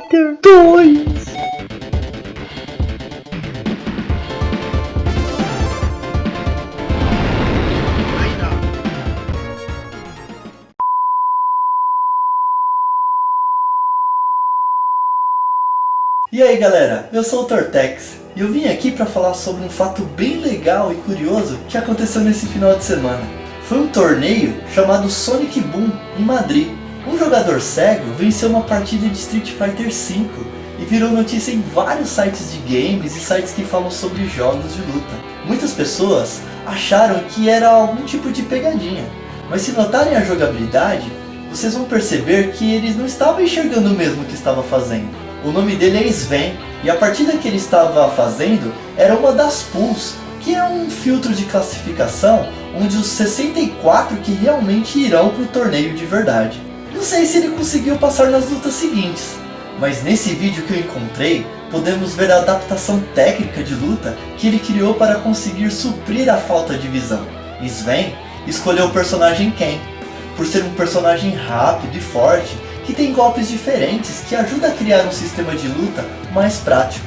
Fighter 2. E aí galera, eu sou o Tortex e eu vim aqui para falar sobre um fato bem legal e curioso que aconteceu nesse final de semana. Foi um torneio chamado Sonic Boom em Madrid. Um jogador cego venceu uma partida de Street Fighter V e virou notícia em vários sites de games e sites que falam sobre jogos de luta. Muitas pessoas acharam que era algum tipo de pegadinha, mas se notarem a jogabilidade, vocês vão perceber que eles não estavam enxergando mesmo o que estava fazendo. O nome dele é Sven, e a partida que ele estava fazendo era uma das pools, que é um filtro de classificação onde os 64 que realmente irão para o torneio de verdade. Não sei se ele conseguiu passar nas lutas seguintes, mas nesse vídeo que eu encontrei, podemos ver a adaptação técnica de luta que ele criou para conseguir suprir a falta de visão. Sven escolheu o personagem Ken, por ser um personagem rápido e forte, que tem golpes diferentes que ajuda a criar um sistema de luta mais prático.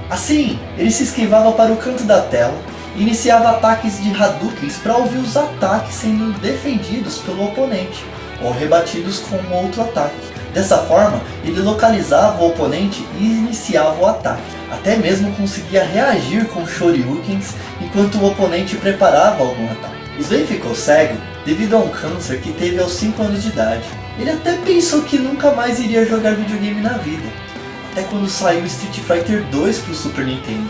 Assim, ele se esquivava para o canto da tela e iniciava ataques de Hadoukens para ouvir os ataques sendo defendidos pelo oponente ou rebatidos com outro ataque. Dessa forma, ele localizava o oponente e iniciava o ataque. Até mesmo conseguia reagir com Shoryukens enquanto o oponente preparava algum ataque. Sven ficou cego devido a um câncer que teve aos 5 anos de idade. Ele até pensou que nunca mais iria jogar videogame na vida, até quando saiu Street Fighter 2 para o Super Nintendo.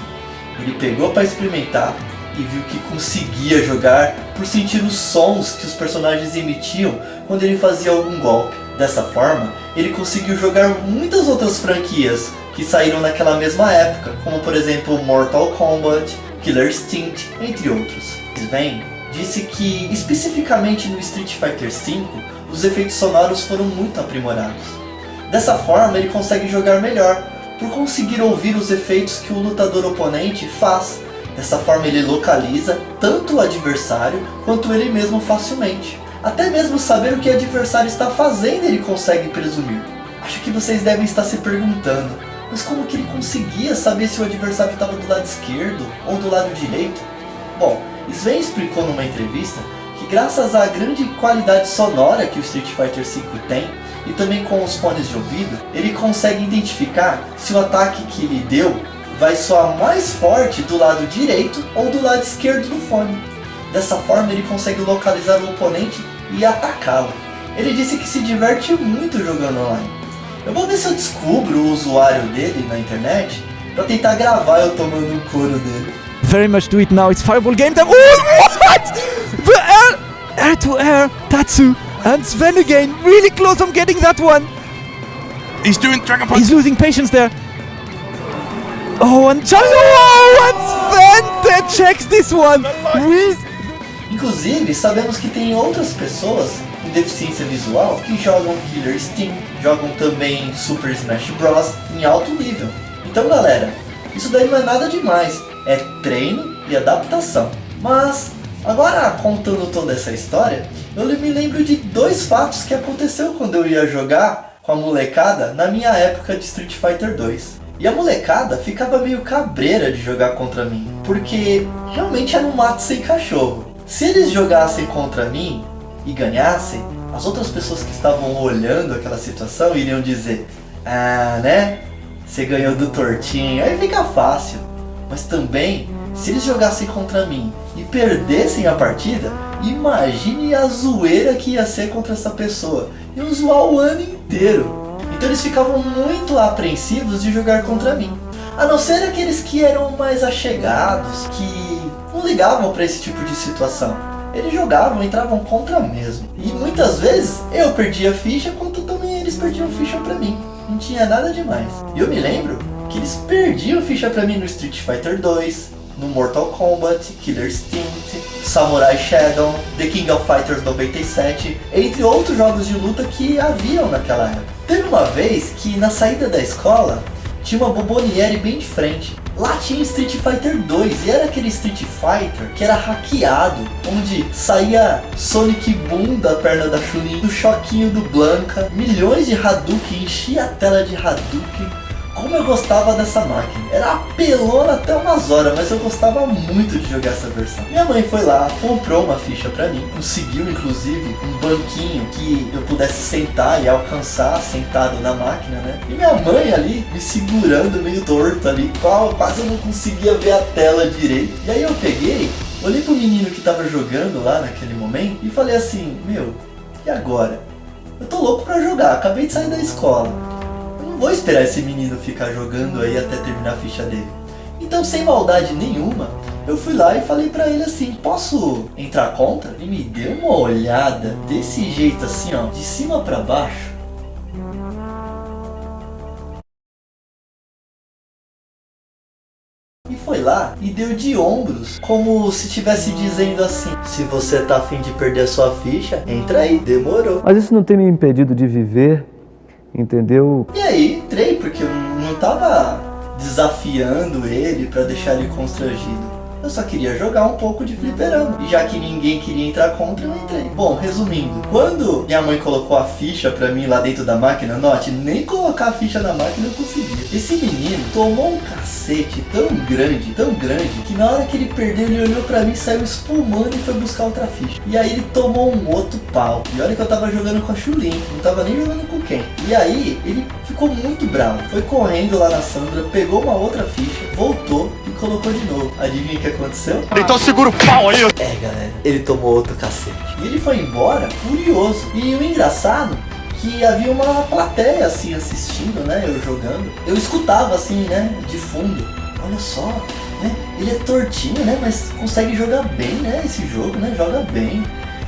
Ele pegou para experimentar e viu que conseguia jogar por sentir os sons que os personagens emitiam quando ele fazia algum golpe. Dessa forma, ele conseguiu jogar muitas outras franquias que saíram naquela mesma época, como por exemplo Mortal Kombat, Killer Instinct, entre outros. Sven disse que especificamente no Street Fighter V, os efeitos sonoros foram muito aprimorados. Dessa forma ele consegue jogar melhor, por conseguir ouvir os efeitos que o lutador oponente faz. Dessa forma ele localiza tanto o adversário quanto ele mesmo facilmente. Até mesmo saber o que o adversário está fazendo ele consegue presumir. Acho que vocês devem estar se perguntando, mas como que ele conseguia saber se o adversário estava do lado esquerdo ou do lado direito? Bom, Sven explicou numa entrevista que graças à grande qualidade sonora que o Street Fighter V tem, e também com os fones de ouvido, ele consegue identificar se o ataque que ele deu vai soar mais forte do lado direito ou do lado esquerdo do fone. Dessa forma ele consegue localizar o oponente e atacá-lo. Ele disse que se diverte muito jogando online. Eu vou ver se eu descubro o usuário dele na internet para tentar gravar eu tomando um couro dele. Very much do it now, it's fireball game time. Oh, what? The air to air, Tatsu, and Sven again, really close on getting that one. He's doing Dragon Punch. He's losing patience there. Oh, and Sven checks this one. Inclusive, sabemos que tem outras pessoas com deficiência visual que jogam Killer Instinct, jogam também Super Smash Bros. Em alto nível. Então galera, isso daí não é nada demais. É treino e adaptação. Mas, agora contando toda essa história, eu me lembro de 2 fatos que aconteceu quando eu ia jogar com a molecada na minha época de Street Fighter 2. E a molecada ficava meio cabreira de jogar contra mim, porque realmente era um mato sem cachorro. Se eles jogassem contra mim e ganhassem, as outras pessoas que estavam olhando aquela situação iriam dizer: ah, né? Você ganhou do tortinho, aí fica fácil. Mas também, se eles jogassem contra mim e perdessem a partida, imagine a zoeira que ia ser contra essa pessoa. Iam zoar o ano inteiro. Então eles ficavam muito apreensivos de jogar contra mim. A não ser aqueles que eram mais achegados, que não ligavam para esse tipo de situação. Eles jogavam, entravam contra mesmo. E muitas vezes eu perdia ficha, quanto também eles perdiam ficha pra mim. Não tinha nada demais. E eu me lembro que eles perdiam ficha pra mim no Street Fighter 2, no Mortal Kombat, Killer Instinct, Samurai Shodown, The King of Fighters 97, entre outros jogos de luta que haviam naquela época. Teve uma vez que na saída da escola, tinha uma Bomboniere bem de frente. Lá tinha Street Fighter 2 e era aquele Street Fighter que era hackeado, onde saía Sonic Boom da perna da Chun-Li, do choquinho do Blanca, milhões de Hadouken, enchia a tela de Hadouken. Como eu gostava dessa máquina. Era apelona até umas horas, mas eu gostava muito de jogar essa versão. Minha mãe foi lá, comprou uma ficha pra mim, conseguiu inclusive um banquinho que eu pudesse sentar e alcançar sentado na máquina, né? E minha mãe ali me segurando meio torto ali, quase eu não conseguia ver a tela direito. E aí eu peguei, olhei pro menino que tava jogando lá naquele momento e falei assim, meu, e agora? Eu tô louco pra jogar, acabei de sair da escola. Vou esperar esse menino ficar jogando aí até terminar a ficha dele. Então, sem maldade nenhuma, eu fui lá e falei pra ele assim, posso entrar contra? Ele me deu uma olhada desse jeito assim, ó, de cima pra baixo. E foi lá e deu de ombros, como se estivesse dizendo assim, se você tá afim de perder a sua ficha, entra aí, demorou. Mas isso não tem me impedido de viver, entendeu? E aí entrei, porque eu não tava desafiando ele pra deixar ele constrangido. Eu só queria jogar um pouco de fliperama. E já que ninguém queria entrar contra, eu entrei. Bom, resumindo, quando minha mãe colocou a ficha pra mim lá dentro da máquina, note, nem colocar a ficha na máquina eu conseguia. Esse menino tomou um cacete tão grande, que na hora que ele perdeu, ele olhou pra mim, saiu espumando e foi buscar outra ficha. E aí ele tomou um outro pau. E olha que eu tava jogando com a Chun-Li, não tava nem jogando com quem. E aí ele ficou muito bravo. Foi correndo lá na Sandra, pegou uma outra ficha, voltou e colocou de novo. Adivinha o que aconteceu? Então segura o pau aí. É, galera, ele tomou outro cacete. E ele foi embora furioso. E o engraçado que havia uma plateia assim assistindo, né, eu jogando. Eu escutava assim, né, de fundo. Olha só, né, ele é tortinho, né, mas consegue jogar bem, né, esse jogo, né, joga bem.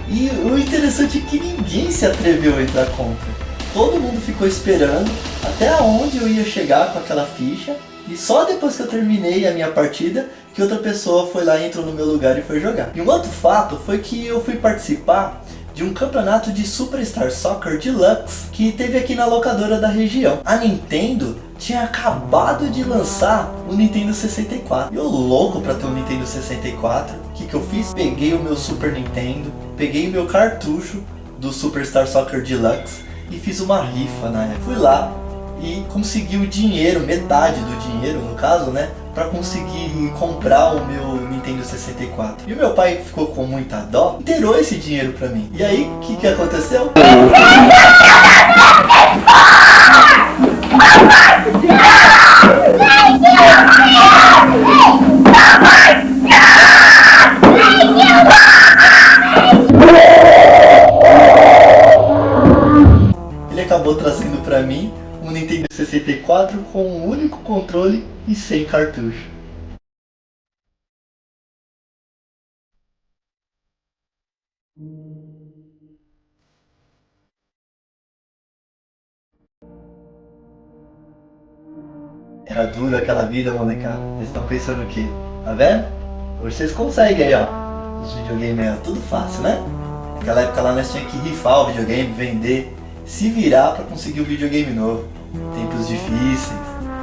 E o interessante é que ninguém se atreveu a entrar contra. Todo mundo ficou esperando até onde eu ia chegar com aquela ficha. E só depois que eu terminei a minha partida, que outra pessoa foi lá, entrou no meu lugar e foi jogar. E um outro fato foi que eu fui participar de um campeonato de Superstar Soccer Deluxe que teve aqui na locadora da região. A Nintendo tinha acabado de lançar o Nintendo 64. Eu louco pra ter um Nintendo 64, o que eu fiz? Peguei o meu Super Nintendo, peguei o meu cartucho do Superstar Soccer Deluxe e fiz uma rifa na época. Fui lá e consegui o dinheiro, metade do dinheiro no caso, né, pra conseguir comprar o meu Nintendo 64. E o meu pai ficou com muita dó, inteirou esse dinheiro pra mim. E aí, o que aconteceu? Ele acabou trazendo pra mim um Nintendo 64 com um único controle e sem cartucho. Era dura aquela vida, molecada. Vocês estão pensando o quê? Tá vendo? Hoje vocês conseguem aí, ó. Os videogames é tudo fácil, né? Naquela época lá nós tínhamos que rifar o videogame, vender, se virar pra conseguir o videogame novo. Tempos difíceis.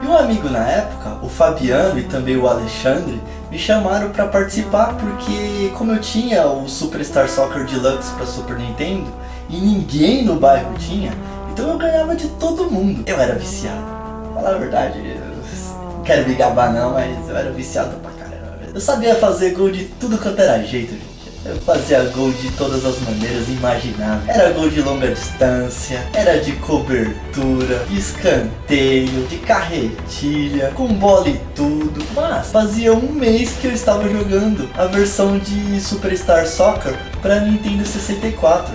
E um amigo na época, o Fabiano e também o Alexandre, me chamaram pra participar porque como eu tinha o Superstar Soccer Deluxe pra Super Nintendo e ninguém no bairro tinha, então eu ganhava de todo mundo. Eu era viciado. Pra falar a verdade, eu não quero me gabar não, mas eu era viciado pra caramba. Eu sabia fazer gol de tudo quanto era jeito, gente. Eu fazia gol de todas as maneiras imagináveis. Era gol de longa distância, era de cobertura, de escanteio, de carretilha, com bola e tudo. Mas fazia um mês que eu estava jogando a versão de Superstar Soccer para Nintendo 64.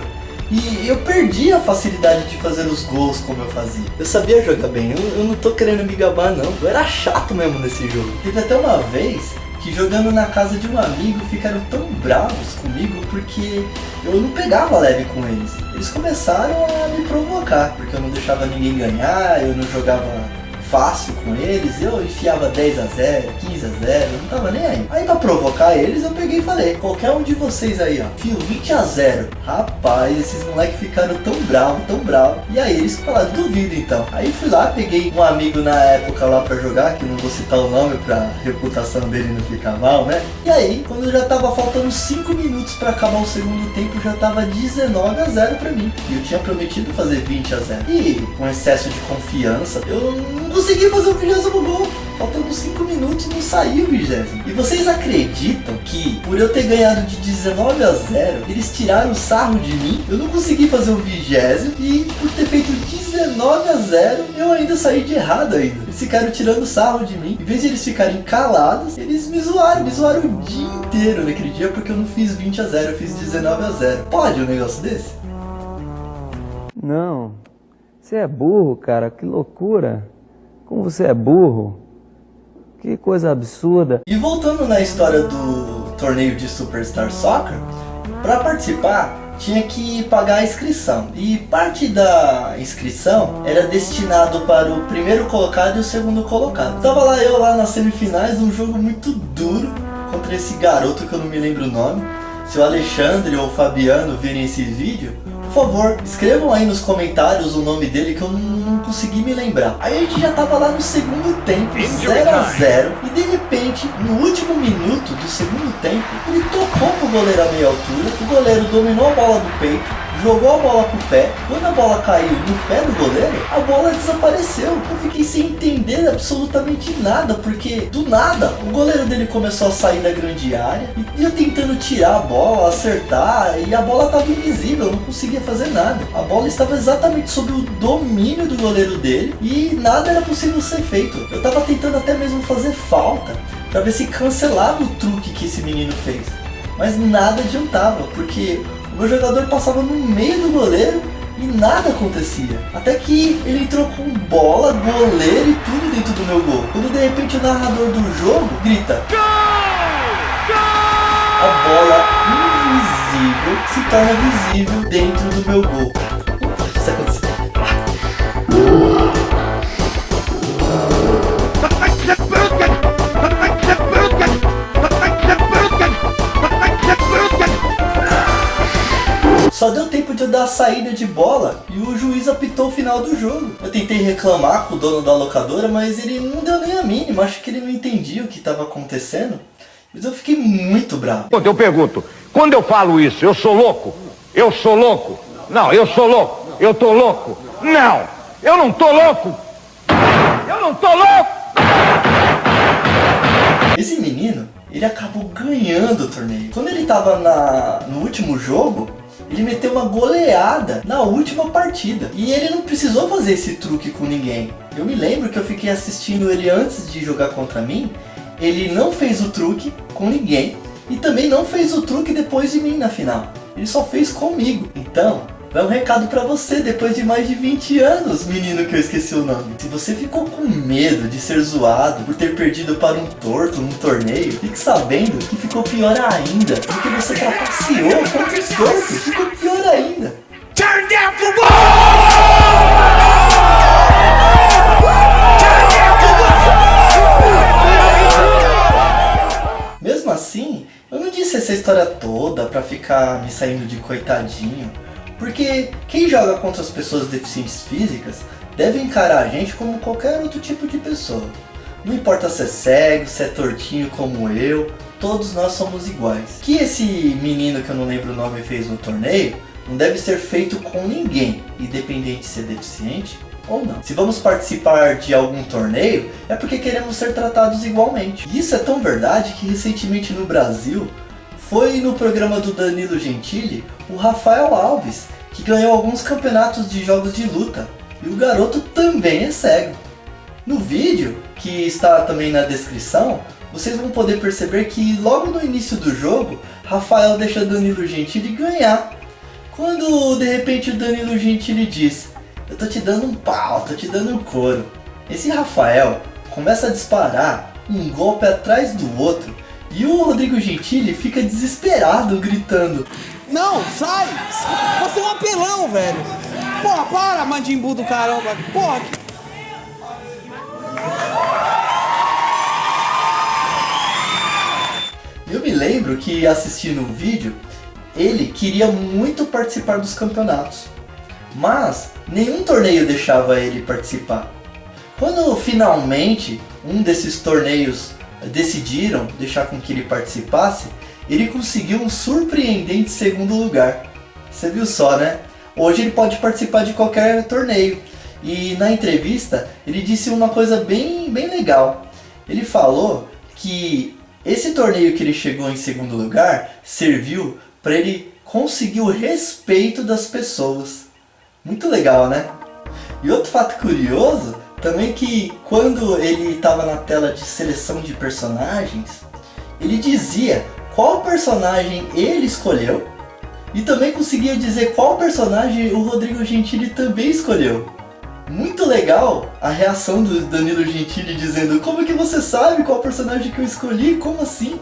E eu perdi a facilidade de fazer os gols como eu fazia. Eu sabia jogar bem, eu não tô querendo me gabar não. Eu era chato mesmo nesse jogo. Teve até uma vez que jogando na casa de um amigo ficaram tão bravos comigo porque eu não pegava leve com eles. Eles começaram a me provocar, porque eu não deixava ninguém ganhar, eu não jogava fácil com eles, eu enfiava 10-0, 15-0, não tava nem aí. Aí pra provocar eles, eu peguei e falei, qualquer um de vocês aí, ó, fio 20-0. Rapaz, esses moleques ficaram tão bravos, tão bravos. E aí eles falaram, duvido então. Aí fui lá, peguei um amigo na época lá pra jogar, que não vou citar o nome pra reputação dele não ficar mal, né? E aí, quando já tava faltando 5 minutos pra acabar o segundo tempo, já tava 19-0 pra mim. E eu tinha prometido fazer 20-0. E com excesso de confiança, eu não consegui fazer o 20º gol. Faltando 5 minutos não saiu o 20º. E vocês acreditam que por eu ter ganhado de 19-0, eles tiraram o sarro de mim? Eu não consegui fazer o 20º e por ter feito 19-0, eu ainda saí de errado ainda. Eles ficaram tirando sarro de mim. Em vez de eles ficarem calados, eles me zoaram o dia inteiro naquele dia porque eu não fiz 20-0, eu fiz 19-0. Pode um negócio desse? Não. Você é burro, cara. Que loucura. Como você é burro. Que coisa absurda. E voltando na história do torneio de Superstar Soccer, para participar tinha que pagar a inscrição. E parte da inscrição era destinado para o primeiro colocado e o segundo colocado. Tava lá eu lá nas semifinais, um jogo muito duro contra esse garoto que eu não me lembro o nome. Se o Alexandre ou o Fabiano virem esse vídeo, por favor, escrevam aí nos comentários o nome dele que eu não consegui me lembrar. Aí a gente já tava lá no segundo tempo, 0-0, e de repente, no último minuto do segundo tempo, ele tocou pro goleiro a meia altura, o goleiro dominou a bola do peito, jogou a bola pro pé. Quando a bola caiu no pé do goleiro, a bola desapareceu. Eu fiquei sem entender absolutamente nada, porque do nada o goleiro dele começou a sair da grande área e eu tentando tirar a bola, acertar, e a bola estava invisível, eu não conseguia fazer nada. A bola estava exatamente sob o domínio do goleiro dele e nada era possível ser feito. Eu estava tentando até mesmo fazer falta para ver se cancelava o truque que esse menino fez, mas nada adiantava, porque o meu jogador passava no meio do goleiro e nada acontecia. Até que ele entrou com bola, goleiro e tudo dentro do meu gol. Quando de repente o narrador do jogo grita: gol! Gol! A bola invisível se torna visível dentro do meu gol. O que isso aconteceu? Só deu tempo de eu dar a saída de bola e o juiz apitou o final do jogo. Eu tentei reclamar com o dono da locadora, mas ele não deu nem a mínima. Acho que ele não entendia o que estava acontecendo. Mas eu fiquei muito bravo. Eu pergunto, quando eu falo isso, eu sou louco? Eu sou louco? Não, eu sou louco. Eu tô louco? Não, eu não tô louco. Eu não tô louco. Esse menino, ele acabou ganhando o torneio. Quando ele estava no último jogo, ele meteu uma goleada na última partida. E ele não precisou fazer esse truque com ninguém. Eu me lembro que eu fiquei assistindo ele antes de jogar contra mim. Ele não fez o truque com ninguém. E também não fez o truque depois de mim na final. Ele só fez comigo. Então, vai um recado pra você depois de mais de 20 anos, menino que eu esqueci o nome. Se você ficou com medo de ser zoado por ter perdido para um torto num torneio, fique sabendo que ficou pior ainda, porque você trapaceou contra os tortos. Ficou pior ainda. Turn down for what? Mesmo assim, eu não disse essa história toda pra ficar me saindo de coitadinho. Porque quem joga contra as pessoas deficientes físicas deve encarar a gente como qualquer outro tipo de pessoa. Não importa se é cego, se é tortinho como eu, todos nós somos iguais. O que esse menino que eu não lembro o nome fez no torneio não deve ser feito com ninguém, independente de ser deficiente ou não. Se vamos participar de algum torneio, é porque queremos ser tratados igualmente. E isso é tão verdade que recentemente no Brasil, foi no programa do Danilo Gentili, o Rafael Alves, que ganhou alguns campeonatos de jogos de luta. E o garoto também é cego. No vídeo, que está também na descrição, vocês vão poder perceber que logo no início do jogo, Rafael deixa Danilo Gentili ganhar. Quando de repente o Danilo Gentili diz: eu tô te dando um pau, tô te dando um couro. Esse Rafael começa a disparar um golpe atrás do outro. E o Rodrigo Gentili fica desesperado, gritando: Não, sai! Você é um apelão, velho! Porra, para, mandimbu do caramba! Porra! Eu me lembro que assistindo o vídeo, ele queria muito participar dos campeonatos, mas nenhum torneio deixava ele participar. Quando finalmente um desses torneios decidiram deixar com que ele participasse, ele conseguiu um surpreendente segundo lugar. Você viu só, né? Hoje ele pode participar de qualquer torneio. E na entrevista ele disse uma coisa bem legal. Ele falou que esse torneio que ele chegou em segundo lugar serviu para ele conseguir o respeito das pessoas. Muito legal, né? E outro fato curioso também que quando ele estava na tela de seleção de personagens, ele dizia qual personagem ele escolheu e também conseguia dizer qual personagem o Rodrigo Gentili também escolheu. Muito legal a reação do Danilo Gentili dizendo: como que você sabe qual personagem que eu escolhi? Como assim?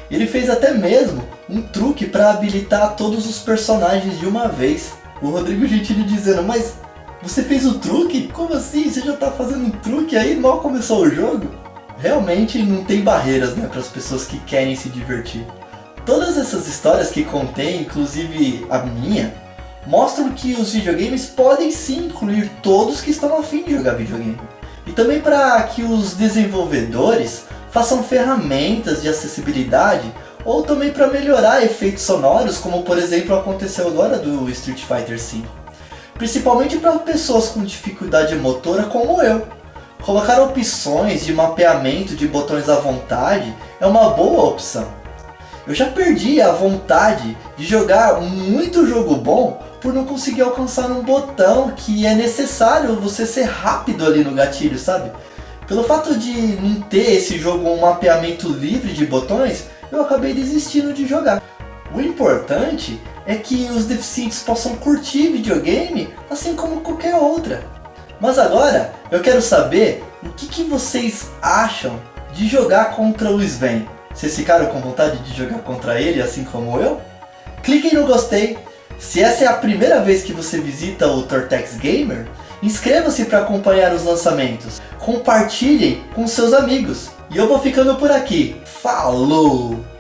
Ele fez até mesmo um truque para habilitar todos os personagens de uma vez. O Rodrigo Gentili dizendo: mas você fez o truque? Como assim? Você já tá fazendo um truque aí? Mal começou o jogo? Realmente não tem barreiras, né, para as pessoas que querem se divertir. Todas essas histórias que contém, inclusive a minha, mostram que os videogames podem sim incluir todos que estão a fim de jogar videogame. E também para que os desenvolvedores façam ferramentas de acessibilidade ou também para melhorar efeitos sonoros, como por exemplo aconteceu agora do Street Fighter V. Principalmente para pessoas com dificuldade motora como eu. Colocar opções de mapeamento de botões à vontade é uma boa opção. Eu já perdi a vontade de jogar muito jogo bom por não conseguir alcançar um botão que é necessário você ser rápido ali no gatilho, sabe? Pelo fato de não ter esse jogo um mapeamento livre de botões, eu acabei desistindo de jogar. O importante é que os deficientes possam curtir videogame assim como qualquer outra. Mas agora eu quero saber o que vocês acham de jogar contra o Sven. Vocês ficaram com vontade de jogar contra ele assim como eu? Cliquem no gostei. Se essa é a primeira vez que você visita o Tortex Gamer, inscreva-se para acompanhar os lançamentos. Compartilhem com seus amigos. E eu vou ficando por aqui. Falou!